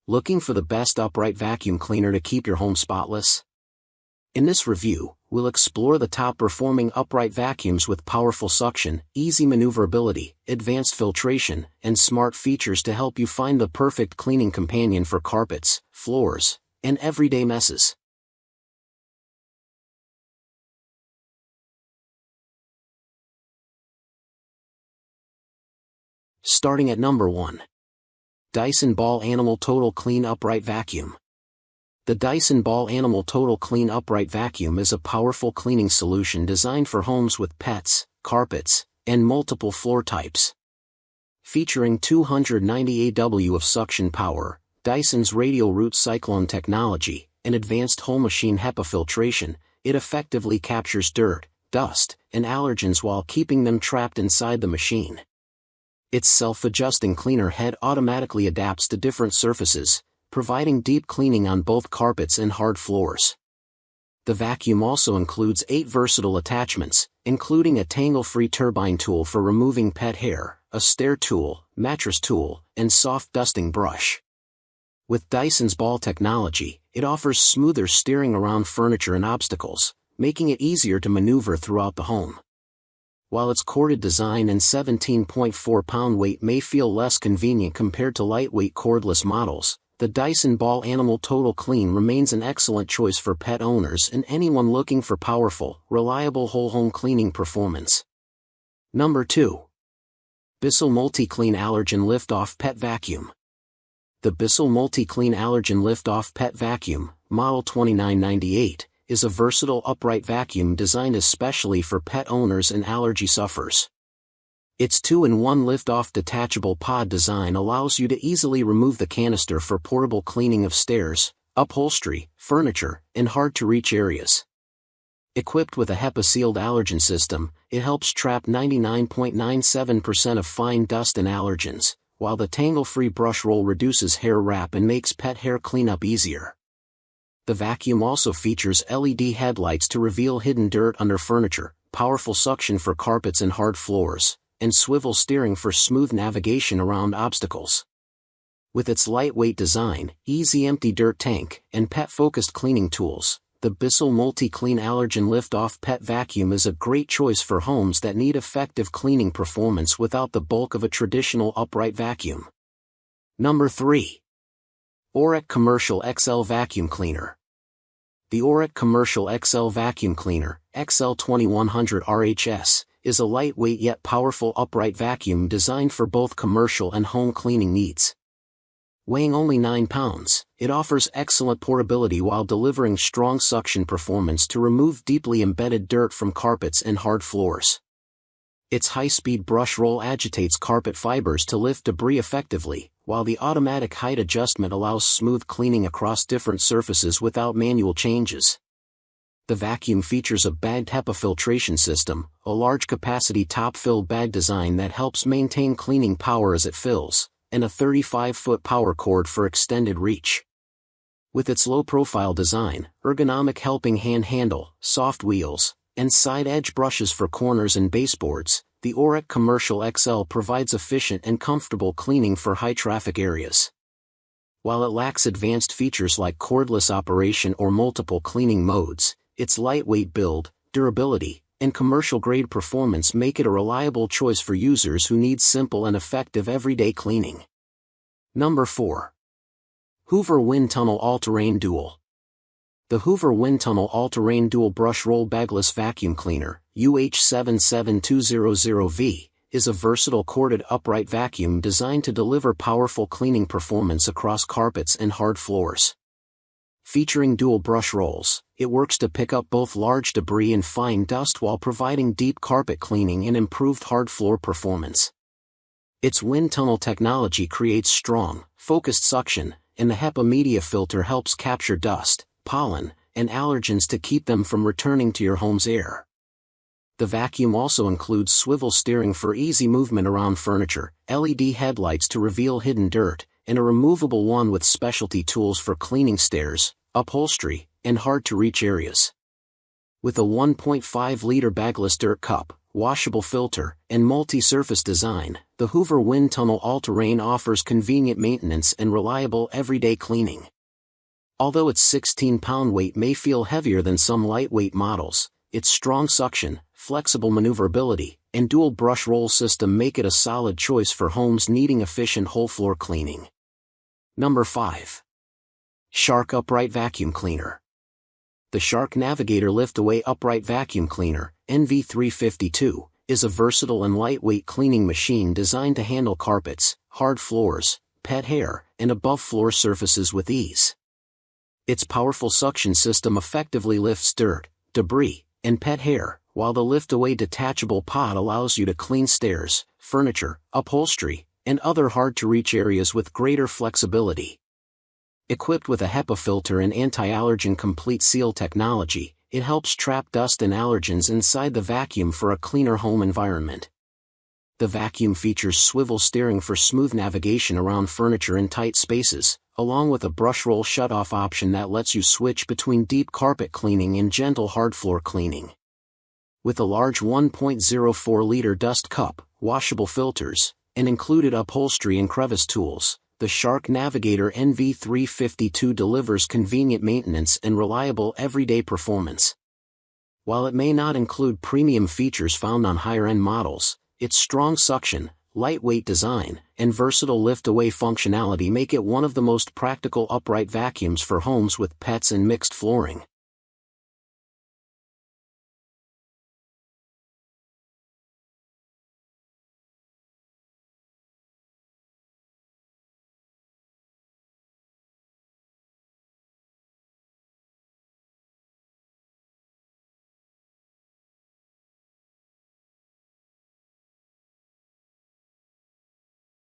Looking for the best upright vacuum cleaner to keep your home spotless? In this review, we'll explore the top-performing upright vacuums with powerful suction, easy maneuverability, advanced filtration, and smart features to help you find the perfect cleaning companion for carpets, floors, and everyday messes. Starting at number 1. Dyson Ball Animal Total Clean Upright Vacuum. The Dyson Ball Animal Total Clean Upright Vacuum is a powerful cleaning solution designed for homes with pets, carpets, and multiple floor types. Featuring 290 AW of suction power, Dyson's radial root cyclone technology, and advanced whole machine HEPA filtration, it effectively captures dirt, dust, and allergens while keeping them trapped inside the machine. Its self-adjusting cleaner head automatically adapts to different surfaces, providing deep cleaning on both carpets and hard floors. The vacuum also includes 8 versatile attachments, including a tangle-free turbine tool for removing pet hair, a stair tool, mattress tool, and soft dusting brush. With Dyson's Ball technology, it offers smoother steering around furniture and obstacles, making it easier to maneuver throughout the home. While its corded design and 17.4-pound weight may feel less convenient compared to lightweight cordless models, the Dyson Ball Animal Total Clean remains an excellent choice for pet owners and anyone looking for powerful, reliable whole-home cleaning performance. Number 2. Bissell MultiClean Allergen Lift-Off Pet Vacuum. The Bissell MultiClean Allergen Lift-Off Pet Vacuum, Model 2998, is a versatile upright vacuum designed especially for pet owners and allergy sufferers. Its 2-in-1 lift-off detachable pod design allows you to easily remove the canister for portable cleaning of stairs, upholstery, furniture, and hard-to-reach areas. Equipped with a HEPA-sealed allergen system, it helps trap 99.97% of fine dust and allergens, while the tangle-free brush roll reduces hair wrap and makes pet hair cleanup easier. The vacuum also features LED headlights to reveal hidden dirt under furniture, powerful suction for carpets and hard floors, and swivel steering for smooth navigation around obstacles. With its lightweight design, easy empty dirt tank, and pet-focused cleaning tools, the Bissell MultiClean Allergen Lift-Off Pet Vacuum is a great choice for homes that need effective cleaning performance without the bulk of a traditional upright vacuum. Number 3. Oreck Commercial XL Vacuum Cleaner. The Oreck Commercial XL Vacuum Cleaner, XL2100 RHS, is a lightweight yet powerful upright vacuum designed for both commercial and home cleaning needs. Weighing only 9 pounds, it offers excellent portability while delivering strong suction performance to remove deeply embedded dirt from carpets and hard floors. Its high-speed brush roll agitates carpet fibers to lift debris effectively, while the automatic height adjustment allows smooth cleaning across different surfaces without manual changes. The vacuum features a bagged HEPA filtration system, a large-capacity top-fill bag design that helps maintain cleaning power as it fills, and a 35-foot power cord for extended reach. With its low-profile design, ergonomic helping hand handle, soft wheels, and side edge brushes for corners and baseboards, the Oreck Commercial XL provides efficient and comfortable cleaning for high-traffic areas. While it lacks advanced features like cordless operation or multiple cleaning modes, its lightweight build, durability, and commercial-grade performance make it a reliable choice for users who need simple and effective everyday cleaning. Number 4. Hoover WindTunnel All-Terrain Dual. The Hoover WindTunnel All-Terrain Dual Brush Roll Bagless Vacuum Cleaner, UH77200V, is a versatile corded upright vacuum designed to deliver powerful cleaning performance across carpets and hard floors. Featuring dual brush rolls, it works to pick up both large debris and fine dust while providing deep carpet cleaning and improved hard floor performance. Its WindTunnel technology creates strong, focused suction, and the HEPA media filter helps capture dust, pollen, and allergens to keep them from returning to your home's air. The vacuum also includes swivel steering for easy movement around furniture, LED headlights to reveal hidden dirt, and a removable one with specialty tools for cleaning stairs, upholstery, and hard-to-reach areas. With a 1.5-liter bagless dirt cup, washable filter, and multi-surface design, the Hoover WindTunnel All-Terrain offers convenient maintenance and reliable everyday cleaning. Although its 16-pound weight may feel heavier than some lightweight models, its strong suction, flexible maneuverability, and dual brush roll system make it a solid choice for homes needing efficient whole-floor cleaning. Number 5. Shark Upright Vacuum Cleaner. The Shark Navigator Lift-Away Upright Vacuum Cleaner, NV352, is a versatile and lightweight cleaning machine designed to handle carpets, hard floors, pet hair, and above-floor surfaces with ease. Its powerful suction system effectively lifts dirt, debris, and pet hair, while the lift-away detachable pod allows you to clean stairs, furniture, upholstery, and other hard-to-reach areas with greater flexibility. Equipped with a HEPA filter and anti-allergen complete seal technology, it helps trap dust and allergens inside the vacuum for a cleaner home environment. The vacuum features swivel steering for smooth navigation around furniture in tight spaces, along with a brush roll shutoff option that lets you switch between deep carpet cleaning and gentle hard floor cleaning. With a large 1.04-liter dust cup, washable filters, and included upholstery and crevice tools, the Shark Navigator NV352 delivers convenient maintenance and reliable everyday performance. While it may not include premium features found on higher-end models, its strong suction, lightweight design, and versatile lift-away functionality make it one of the most practical upright vacuums for homes with pets and mixed flooring.